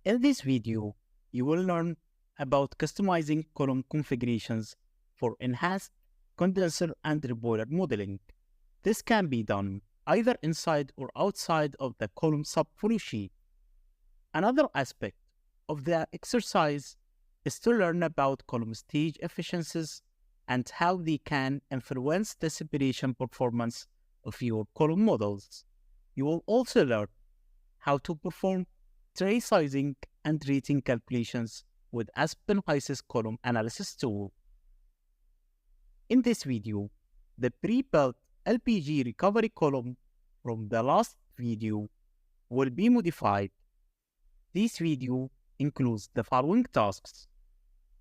In this video, you will learn about customizing column configurations for enhanced condenser and reboiler modeling. This can be done either inside or outside of the column sub-flow sheet. Another aspect of the exercise is to learn about column stage efficiencies and how they can influence the separation performance of your column models. You will also learn how to perform tray sizing and rating calculations with Aspen hysys column analysis tool. In this video, the pre-built LPG recovery column from the last video will be modified. This video includes the following tasks.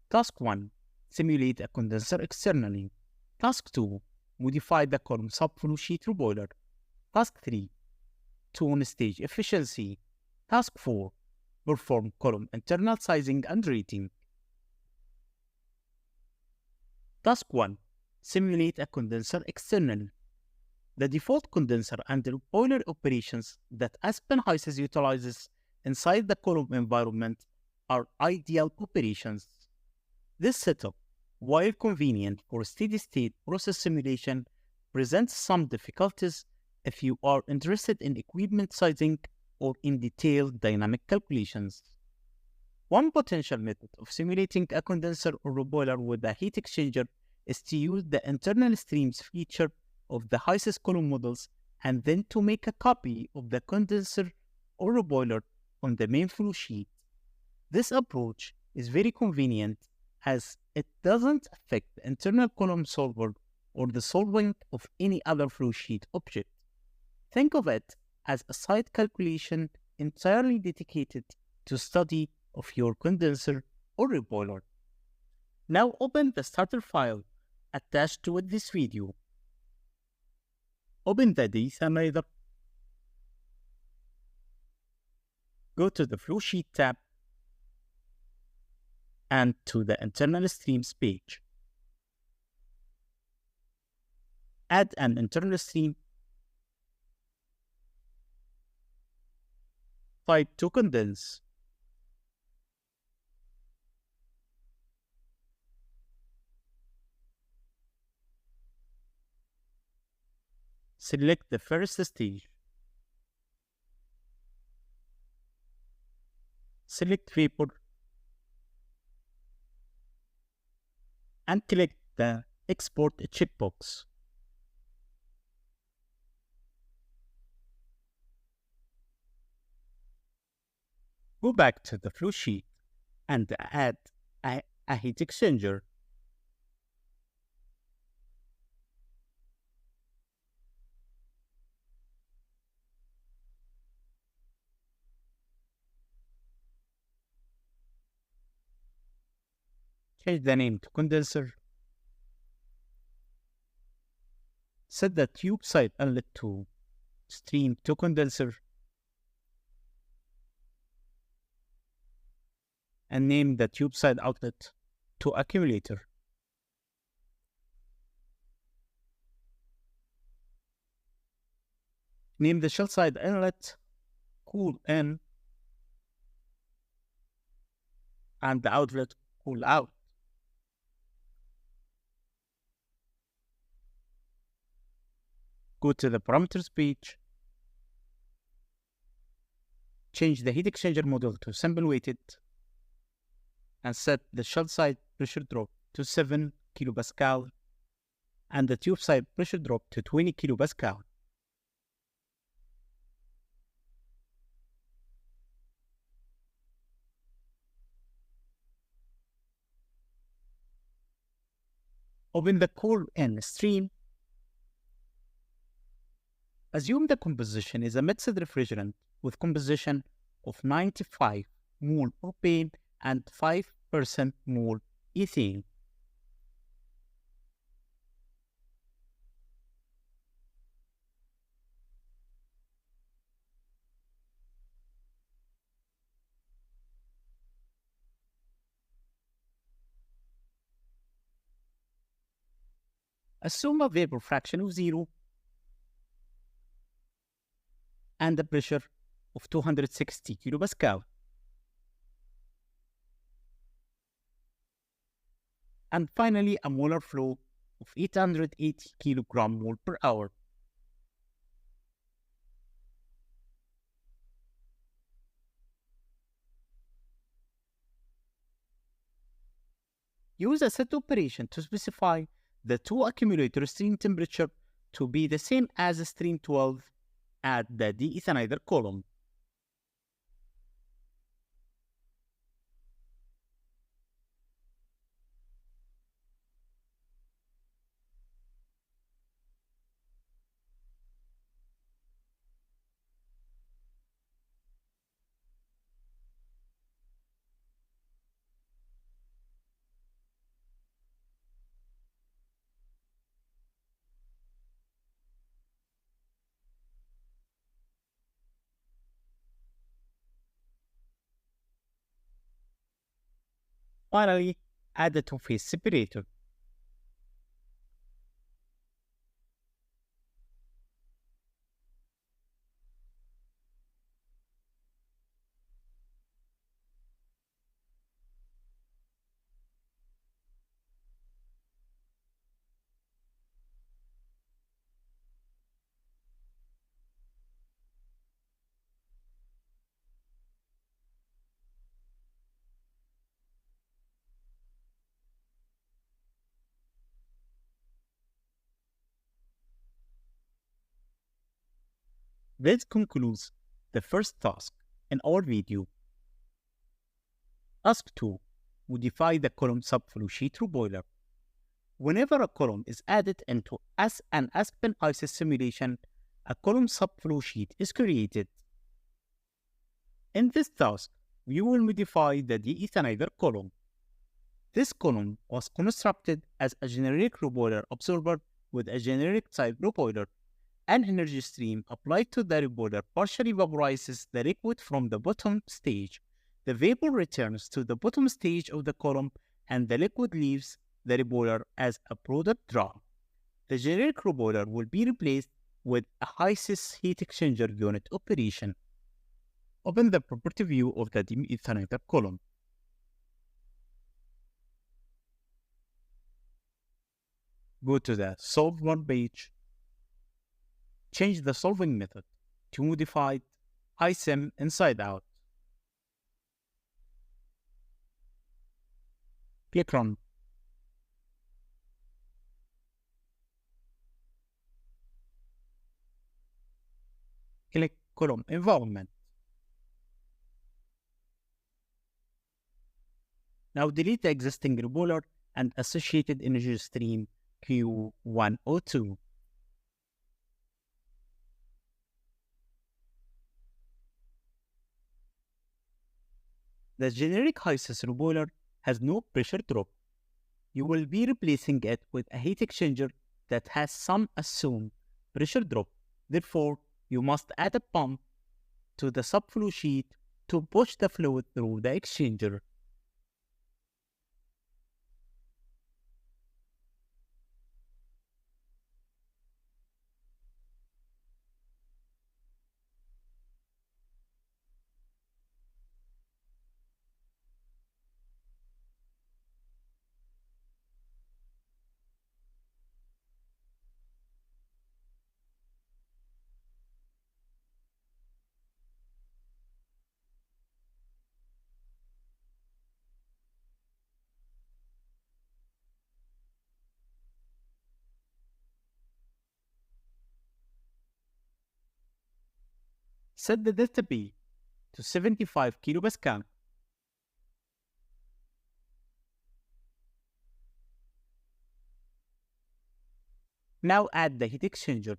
Task 1. Simulate a condenser externally. Task 2. Modify the column sub-flow sheet reboiler. Task 3. Tune stage efficiency. Task 4. Perform column internal sizing and rating. Task 1. Simulate a condenser externally. The default condenser and reboiler operations that Aspen hysys utilizes inside the column environment are ideal operations. This setup, while convenient for steady-state process simulation, presents some difficulties if you are interested in equipment sizing or in detailed dynamic calculations. One potential method of simulating a condenser or reboiler with a heat exchanger is to use the internal streams feature of the hysys column models and then to make a copy of the condenser or reboiler on the main flow sheet. This approach is very convenient as it doesn't affect the internal column solver or the solving of any other flow sheet object. Think of it as a side calculation entirely dedicated to study of your condenser or reboiler. Now open the starter file attached with this video. Open the data reader. Go to the flow sheet tab and to the internal streams page. Add an internal stream. Type to condense. Select the first stage. Select vapor and click the export checkbox. Go back to the flow sheet and add a heat exchanger. Change the name to condenser. Set the tube side inlet to stream to condenser. And name the tube side outlet to accumulator. Name the shell side inlet cool in and the outlet cool out. Go to the parameters page. Change the heat exchanger model to simple weighted and set the shell side pressure drop to 7 kilopascal and the tube side pressure drop to 20 kilopascal. Open the cool-in stream. Assume the composition is a mixed refrigerant with composition of 95 mole propane and 5% mole ethane. Assume a vapor fraction of 0 and a pressure of 260 kilopascal. and finally a molar flow of 880 kilogram mole per hour. Use a set operation to specify the two accumulator stream temperature to be the same as stream 12 at the de-ethanizer column. Finally, add the two-phase separator. This concludes the first task in our video. Task 2. Modify the column subflow sheet through boiler. Whenever a column is added into an aspen hysys simulation, a column subflow sheet is created. In this task, we will modify the de-ethanizer column. This column was constructed as a generic reboiler absorber with a generic type reboiler. An energy stream applied to the reboiler partially vaporizes the liquid from the bottom stage. The vapor returns to the bottom stage of the column and the liquid leaves the reboiler as a product drum. The generic reboiler will be replaced with a hysys heat exchanger unit operation. Open the property view of the de-ethanizer column. Go to the Solve One page. Change the solving method to modified hysym inside out. Click Run. Click Column Environment. Now delete the existing reboiler and associated energy stream Q102. The generic hysys reboiler has no pressure drop. You will be replacing it with a heat exchanger that has some assumed pressure drop. Therefore, you must add a pump to the subflow sheet to push the fluid through the exchanger. Set the delta P to 75 kilopascal. Now add the heat exchanger.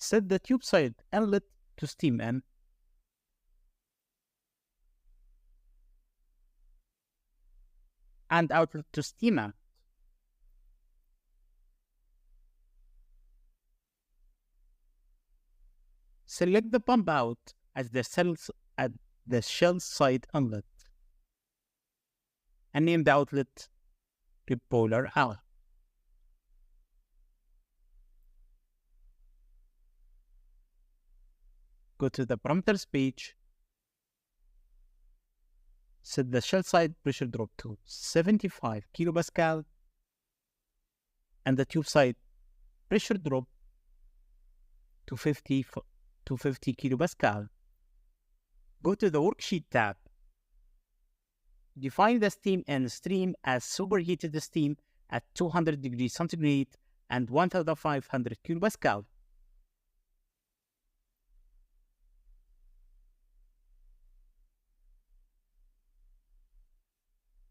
Set the tube side inlet to steam in and outlet to steam out. Select the pump out as the shell side inlet. and name the outlet bipolar out. Go to the parameters page, set the shell side pressure drop to 75 kilopascal and the tube side pressure drop to 50 kilopascal. Go to the worksheet tab. Define the steam and stream as superheated steam at 200 degrees centigrade and 1500 kilopascal.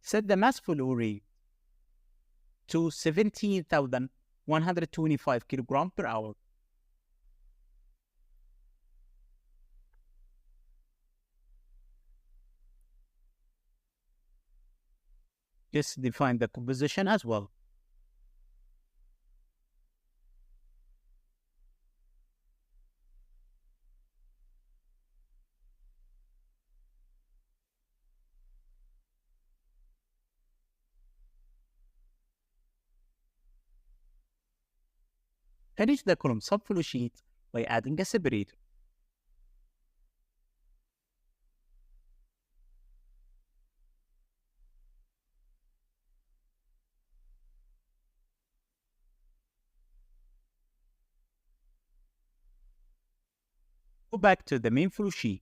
Set the mass flow rate to 17,125 kilogram per hour. Just define the composition as well. Finish the column subflow sheet by adding a separator. Go back to the main flow sheet.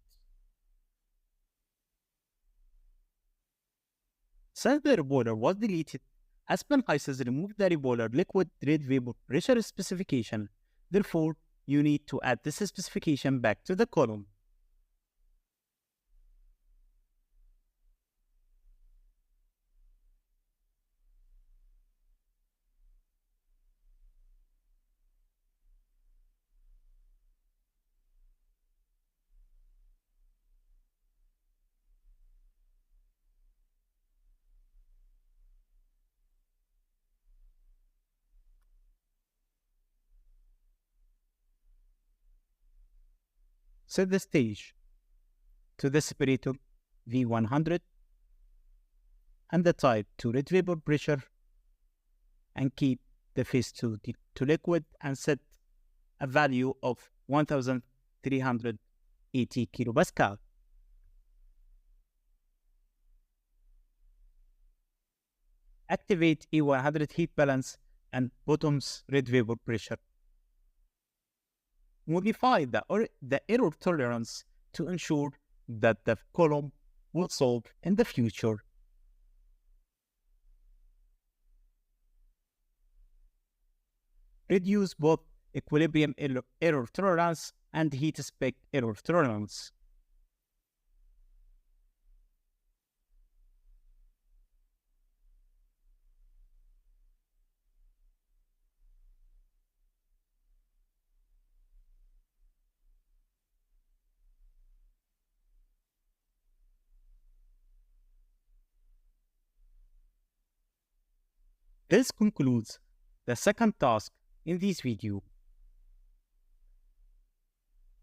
Since the reboiler was deleted, Aspen hysys removed the reboiler liquid red vapor pressure specification. Therefore, you need to add this specification back to the column. Set the stage to the separator V100 and the type to red vapor pressure and keep the phase to liquid and set a value of 1380 kilopascal. Activate E100 heat balance and bottoms red vapor pressure. Modify the error tolerance to ensure that the column will solve in the future. Reduce both equilibrium error tolerance and heat spec error tolerance. This concludes the second task in this video.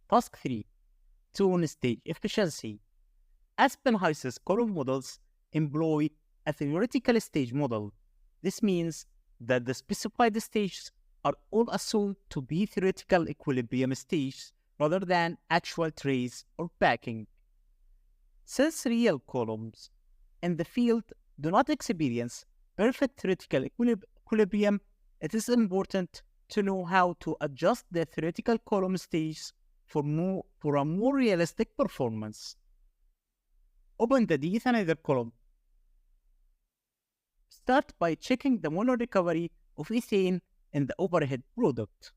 Task 3. Tune stage efficiency. Aspen hysys column models employ a theoretical stage model. This means that the specified stages are all assumed to be theoretical equilibrium stages rather than actual trays or packing. Since real columns in the field do not experience perfect theoretical equilibrium, it is important to know how to adjust the theoretical column stages for a more realistic performance. Open the deethanizer column. Start by checking the molar recovery of ethane in the overhead product.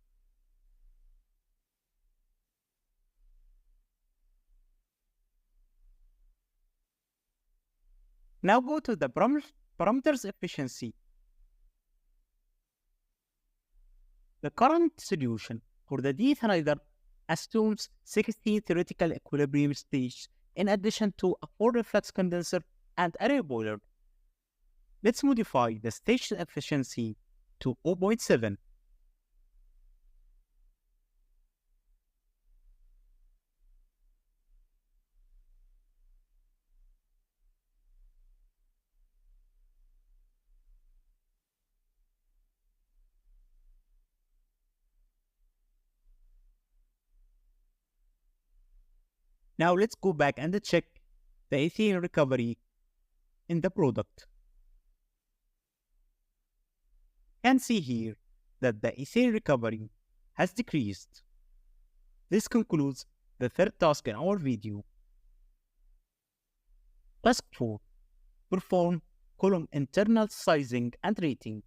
Now go to the parameters efficiency. The current solution for the deethanizer assumes 16 theoretical equilibrium stages in addition to a 4 reflex condenser and a boiler. Let's modify the stage efficiency to 0.7. Now let's go back and check the ethane recovery in the product. You can see here that the ethane recovery has decreased. This concludes the third task in our video. Task 4. Perform column internal sizing and rating.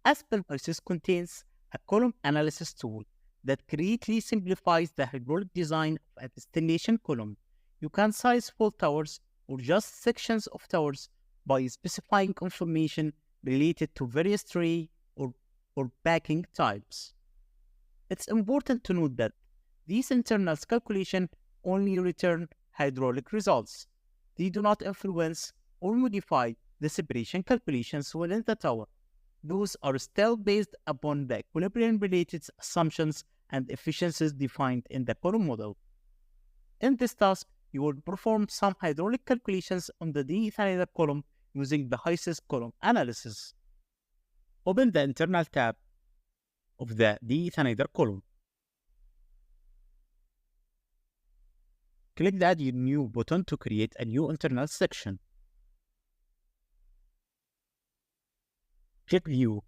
Aspen hysys contains a column analysis tool that greatly simplifies the hydraulic design of a distillation column. You can size full towers or just sections of towers by specifying information related to various tray or backing types. It's important to note that these internal calculations only return hydraulic results. They do not influence or modify the separation calculations within the tower. Those are still based upon the equilibrium-related assumptions and efficiencies defined in the column model. In this task, you will perform some hydraulic calculations on the deethanizer column using the hysys column analysis. Open the internal tab of the deethanizer column. Click the Add New button to create a new internal section. Click View.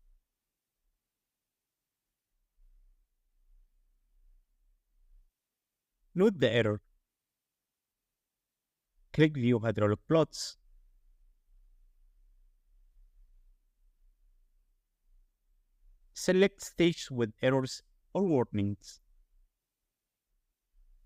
Note the error. Click View Hydraulic Plots. Select Stage with errors or warnings.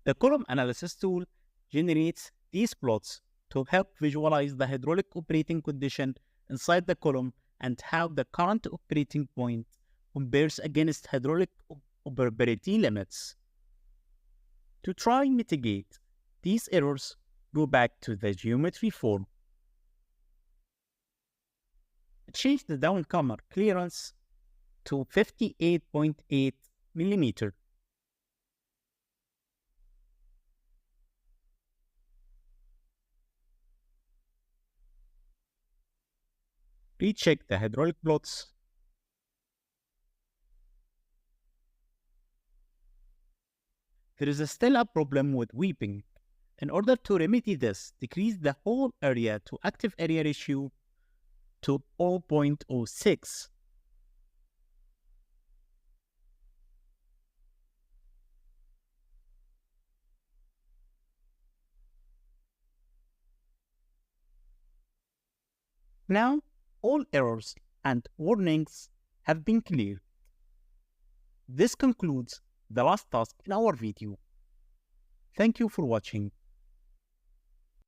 The column analysis tool generates these plots to help visualize the hydraulic operating condition inside the column and how the current operating point compares against hydraulic operability limits. To try and mitigate these errors, go back to the geometry form. Change the downcomer clearance to 58.8 mm. Recheck the hydraulic plots. There is still a problem with weeping. In order to remedy this, decrease the whole area to active area ratio to 0.06. Now, all errors and warnings have been cleared. This concludes the last task in our video. Thank you for watching.